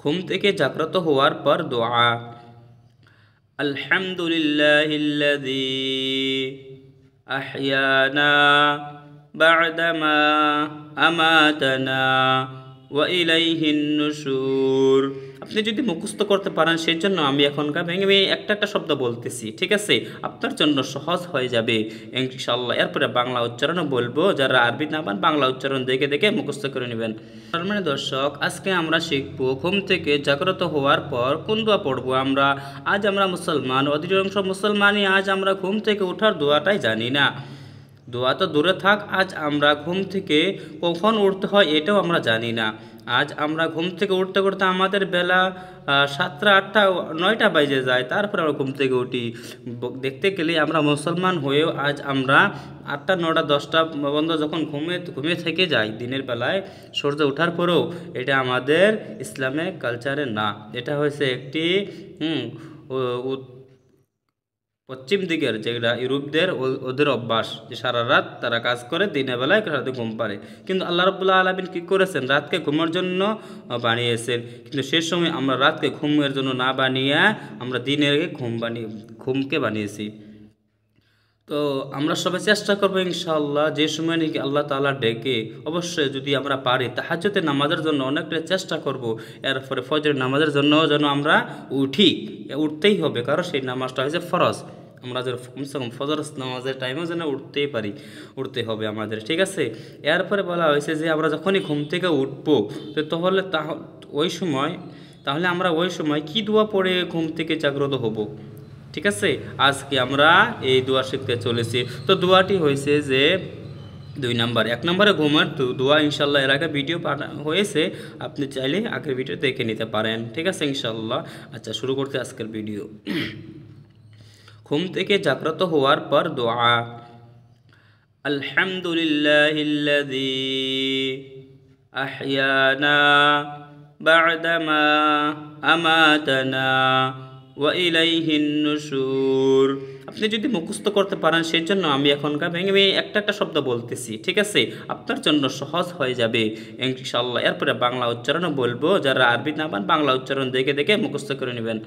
ঘুম থেকে জাগ্রত হওয়ার পর দোয়া। আলহামদুলিল্লাহিল্লাযী আহইয়ানা বা'দামা আমাতানা ওয়া ইলাইহিন নুশুর। আপনি যদি মুখস্থ করতে পারেন সেই জন্য আমি এখনকার ভেঙে ভেঙে একটা একটা শব্দ বলতেছি, ঠিক আছে? আপনার জন্য সহজ হয়ে যাবে ইনশাআল্লাহ। এরপরে বাংলা উচ্চারণও বলবো, যারা আরবি না পান বাংলা উচ্চারণ দেখে দেখে মুখস্থ করে নেবেন। মানে দর্শক, আজকে আমরা শিখবো ঘুম থেকে জাগ্রত হওয়ার পর কোন দোয়া পড়বো আমরা। আজ আমরা মুসলমান, অধিকাংশ মুসলমানই আজ আমরা ঘুম থেকে ওঠার দোয়াটাই জানি না। দোয়া তো দূরে থাক, আজ আমরা ঘুম থেকে কখন উঠতে হয় এটাও আমরা জানি না। আজ আমরা ঘুম থেকে উঠতে করতে আমাদের বেলা 7টা 8টা 9টা বাজে যায়, তারপরে আমরা ঘুম থেকে উঠি। দেখতে গেলে আমরা মুসলমান হয়েও আজ আমরা 8টা 9টা 10টা বন্ধ যখন ঘুমিয়ে থেকে যাই দিনের বেলায় সূর্য ওঠার পরেও, এটা আমাদের ইসলামের কালচারে না। এটা হয়েছে একটি পশ্চিম দিকের যেটা ইউরোপদের ওদের অভ্যাস, যে সারা রাত তারা কাজ করে, দিনের বেলায় রাতে ঘুম পারে। কিন্তু আল্লাহ রাব্বুল আলামিন কী করেছেন? রাতকে ঘুমের জন্য বানিয়েছেন। কিন্তু সে সময় আমরা রাতকে ঘুমের জন্য না বানিয়ে আমরা দিনের ঘুমকে বানিয়েছি। তো আমরা সবাই চেষ্টা করবো ইনশাআল্লাহ, যে সময় নাকি আল্লাহ তাআলা ডেকে, অবশ্যই যদি আমরা পারি তাহাজ্জুদের নামাজের জন্য অনেকটা চেষ্টা করব। এরপরে ফজরের নামাজের জন্য যেন আমরা উঠতেই হবে, কারণ সেই নামাজটা হয়েছে ফরজ। আমরা যেন কমসে কম ফজর নামাজের টাইমেও যেন উঠতে হবে আমাদের, ঠিক আছে? এরপরে বলা হয়েছে যে আমরা যখনই ঘুম থেকে উঠবো তাহলে আমরা ওই সময় কি দোয়া পড়ে ঘুম থেকে জাগ্রত হব, ঠিক আছে? আজকে আমরা এই দোয়া শিখতে চলেছি। তো দোয়াটি হয়েছে যে 2 নম্বর, 1 নম্বরে ঘুমের দোয়া ইনশাল্লাহ এর আগে ভিডিও হয়েছে, আপনি চাইলে আগের ভিডিও দেখে নিতে পারেন, ঠিক আছে ইনশাল্লাহ। আচ্ছা, শুরু করতে আজকের ভিডিও। ঘুম থেকে জাগ্রত হওয়ার পর দোয়া। আলহামদুলিল্লাহিল্লাযী আহইয়ানা বা'দামা আমাতানা ওয়া ইলাইহিন নুশুর। আপনি যদি মুখস্থ করতে পারেন সেই জন্য আমি এখনকার ভেঙে ভেঙে একটা একটা শব্দ বলতেছি, ঠিক আছে? আপনার জন্য সহজ হয়ে যাবে ইনশাআল্লাহ। এরপরে বাংলা উচ্চারণও বলবো, যারা আরবি না পান বাংলা উচ্চারণ দেখে দেখে মুখস্থ করে নেবেন।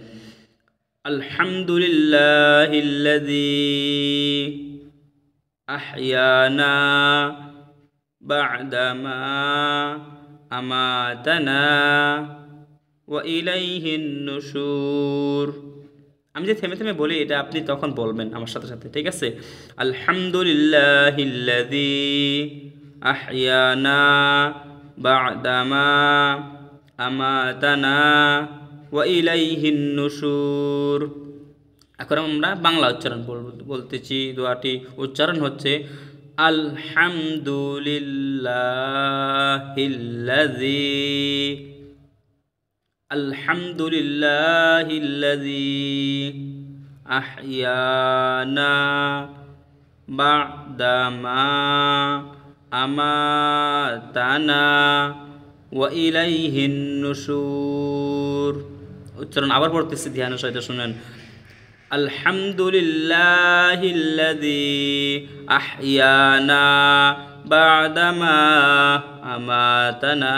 আলহামদুলিল্লাহিল্লাযী আহইয়ানা বা'দামা আমাতানা ওয়া ইলাইহিন নুশুর। আমি যে থেমে থেমে বলি এটা আপনি তখন বলবেন আমার সাথে সাথে, ঠিক আছে? আলহামদুলিল্লাহিল্লাযী আহইয়ানা বা'দামা আমাতানা ওয়া ইলাইহিন নুশুর। এখন আমরা বাংলা উচ্চারণ বলতেছি। দোয়াটি উচ্চারণ হচ্ছে আলহামদুলিল্লাহিল্লাযী আহইয়ানা বা'দামা আমাতানা ওয়া ইলাইহিন নুশুর। উচ্চারণ আবার পড়তেছি, ধ্যানের সহিত শুনেন। আলহামদুলিল্লাহিল্লাযী আহইয়ানা বা'দামা আমাতানা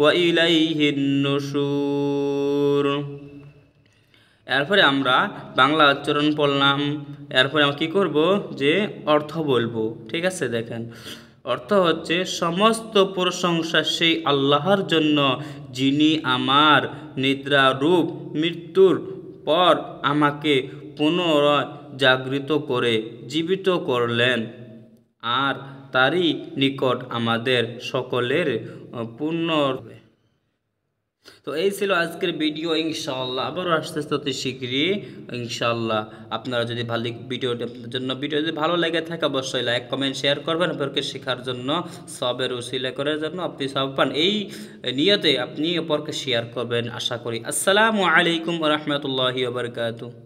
ওয়া ইলাইহিন নুশুর। এরপরে আমরা বাংলা উচ্চারণ পড়লাম, এরপরে আমরা কী করব যে অর্থ বলবো, ঠিক আছে? দেখেন, অর্থ হচ্ছে সমস্ত প্রশংসা সেই আল্লাহর জন্য, যিনি আমার নিদ্রারূপ মৃত্যুর পর আমাকে পুনরায় জাগৃত করে জীবিত করলেন, আর তারই নিকট আমাদের সকলের পূর্ণ। তো এই ছিল আজকের ভিডিও ইনশাআল্লাহ। আবারও আস্তে আস্তে অতি শীঘ্রই ইনশাআল্লাহ। আপনারা যদি ভিডিও যদি ভালো লেগে থাকে অবশ্যই লাইক কমেন্ট শেয়ার করবেন, অপরকে শেখার জন্য সবের উসিলা করার জন্য আপনি সব পান, এই নিয়তে আপনি অপরকে শেয়ার করবেন আশা করি। আসসালামু আলাইকুম ওয়া রাহমাতুল্লাহি ওয়া বারাকাতুহু।